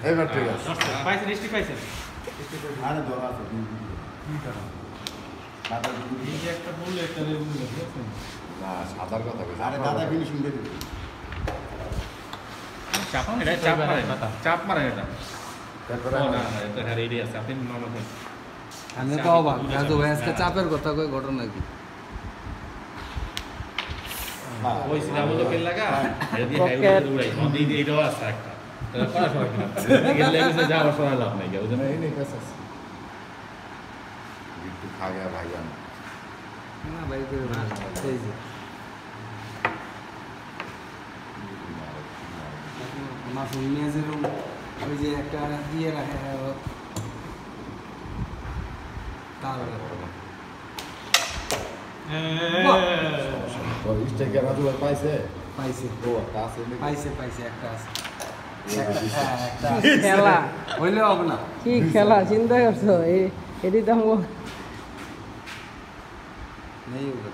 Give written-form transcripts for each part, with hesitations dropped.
এবার ঠিক আছে পাইছেন রেস্টি পাইছেন আরে ধরা আছে কি কারণ এই যে একটা বললে একটা রে বললে দেখছেন না সাদার কথা বলছি আরে দাদা ফিনিশিং দিয়ে দিবি চাপ মারে এটা তারপরে ও না এটা রেডি আছে আপনি নরমাল আমি তো অবাক রাজু ভাই আজকে চাপের কথা কই ঘটনা কি ওই সিনেমা তো কেন লাগা যদি হাইওয়ে উড়াই নদী এইটাও আছে একটা তাহলে করা সবাই না গেলে গেছে যাওয়ার সময় লাভ নাই কেউ জানে এই নেই কাছে একটু খা গয়া ভাইজান না ভাই করে এই যে মাসুম মেজের ওই যে একটা দিয়ে রাখে তার তো স্টেকে রাজু ভাই পাইছে পাইছে ও একটা আছে পাইছে একটা আছে খেলা হইলেও হবে না কি খেলা চিন্তা করছো এটি তো আমার নেই ওগুলো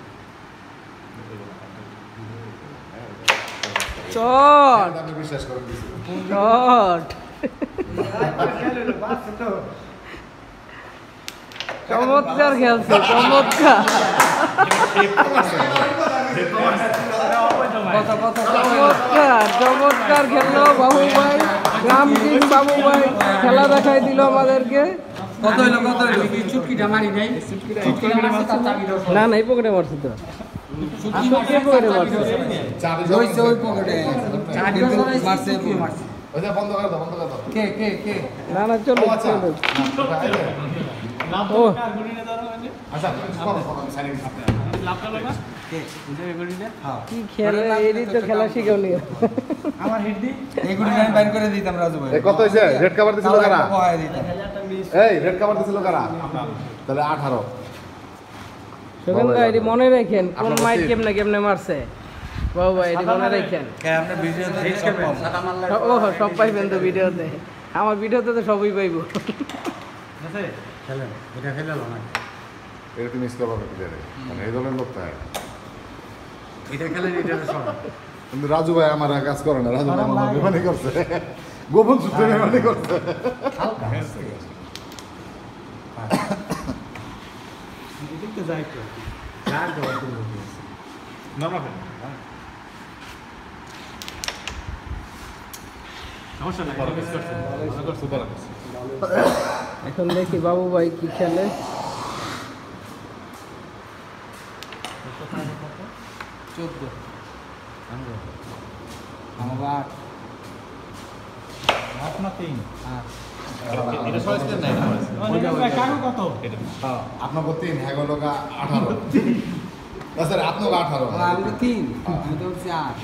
চট আমি বিশ্বাস করে দিছি চট চমৎকার খেলছে চমৎকার চমৎকার খেললো বাবু ভাই গ্রাম কিং বাবু ভাই খেলা দেখাই দিল আমাদেরকে কত হইলো চুটকিটা মারি নাই না না এই পকেটে মারছি তো কে পকেটে মারছে চাবি রইছে ওই পকেটে কিন্তু মারছে ওটা বন্ধ করে দাও কে না না চলো ও আচ্ছা চলো ও আচ্ছা করো আমি সাইন দিচ্ছি লাভটা লোকা কে হ্যাঁ কি খেলে এরই তো খেলা শিখাওনি আমার হিট দি এই গুড়ি আমি বাইর করে দিতাম রাজু ভাই এই কত হইছে রেড কভার দিছিল কারা কয় দিতাম এই রেড কভার দিছিল কারা তাহলে 18 সুগন্ধ এটি মনে রাখেন কোন মাইক কেমনে কেমনে মারছে বাবু ভাই এটি মনে রাখেন কে আপনি ভিডিওতে সব পাবো ও সব পাইবেন তো ভিডিওতে আমার ভিডিওতে তো সবই পাইবো আছে খেলেন এটা খেলালো না এটা তুমি মিস করবা প্লেয়ারে মানে এই ধরনের লোক তাই এটা খেলেন এটা সব কিন্তু রাজু ভাই আমার আর কাজ করে না রাজু ভাই আমার বিমানি করছে গোপন সূত্রে বিমানি করছে হালকা এদিকে যাই তো যার দেওয়া তুমি নরমাল সমস্যা নাই মিস করছে ভালো করছে ভালো করছে এখন দেখি বাবু ভাই কি খেলে 14 আমার আপনার তিন আট এটা সহজ করে নাই না কাগজ কত এটা আপনাকে 3 হ্যাঁ গেল 18 স্যার আপনাকে 18 আমি তো 3 আমি তো 4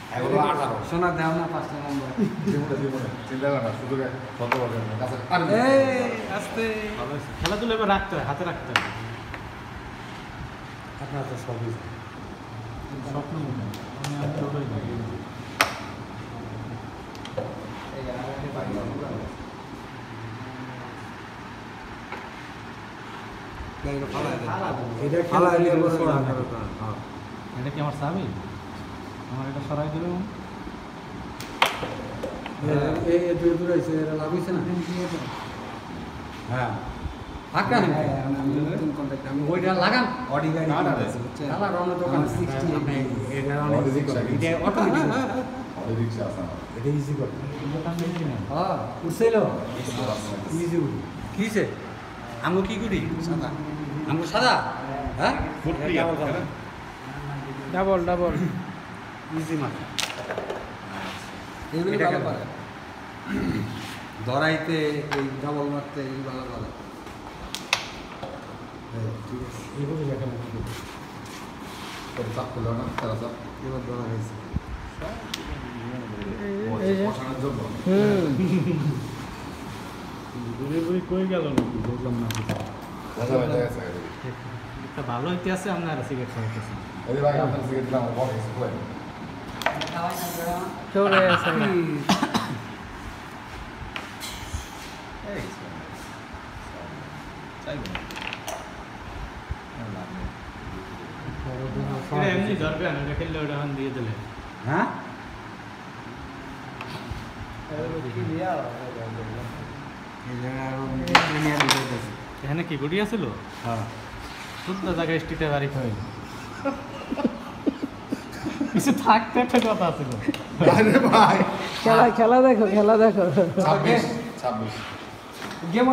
হ্যাঁ গেল 18 সোনা দাও না 5টা নম্বর চিন্তা কর না শুধু কত বলবেন কাছে এই আস্তে খেলাধুলা এবার রাখতে হয় হাতে রাখতে হয় আপনার তো সবই স্বপ্ন আমি আর ছোটই না এটা খেলা দিয়ে এটা কি আমার চাবি আমার এটা সরাই দিল এই দূরে দূরে এসে এটা লাভ হইছে না হ্যাঁ ফাঁকা আমি ওইটা লাগান অডি গাড়ি চালা রওনা দোকান 60 এটা এটা অটোমেটিক অনেক রিক্সা আছে আমার এটা ইজি করে দোকান দেখি না হ্যাঁ উঠছিল ইজি কিছে আমগো কি করি সাদা আমগো সাদা হ্যাঁ ডাবল ডাবল ইজি মার এগুলো ভালো পারে ধরাইতে এই ডাবল মারতে এই ভালো পারে ঠিক আছে এগুলো দেখা না তোর চাপ করলো না তারা চাপ এবার ধরা হয়েছে বসানোর জন্য ডেলিভারি কই গেল নাকি বুঝলাম না দেখা ভাই দেখা আছে একটা ভালো ইতিহাসে আপনার সিগারেট খাওয়াইতেছেন এই ভাই আপনার সিগারেট দিলাম আমার বক্স কই চলে আসে এটা এমনি ধরবে না এটা খেললে ওটা দিয়ে দিলে হ্যাঁ এখানে কি গুটি আছিল? হ্যাঁ, শুদ্ধ জায়গায় স্ট্রিটে বাড়ি খাই কিছু থাকতে একটা কথা ছিল। আরে ভাই খেলা খেলা দেখো, খেলা দেখো। 26 26 গেম